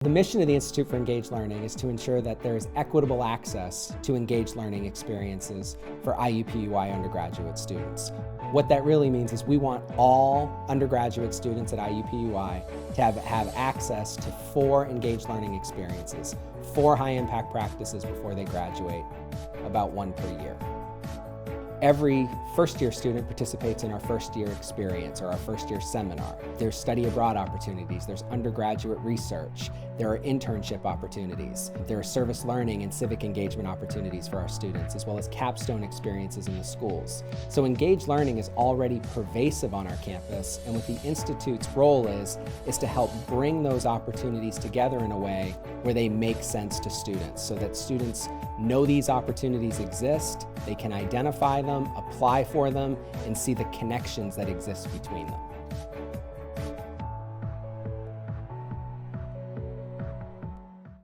The mission of the Institute for Engaged Learning is to ensure that there is equitable access to engaged learning experiences for IUPUI undergraduate students. What that really means is we want all undergraduate students at IUPUI to have access to 4 engaged learning experiences, 4 high-impact practices before they graduate, about 1 per year. Every first-year student participates in our first-year experience or our first-year seminar. There's study abroad opportunities, there's undergraduate research, there are internship opportunities, there are service learning and civic engagement opportunities for our students, as well as capstone experiences in the schools. So engaged learning is already pervasive on our campus, and what the Institute's role is to help bring those opportunities together in a way where they make sense to students, so that students know these opportunities exist, they can identify them, apply for them, and see the connections that exist between them.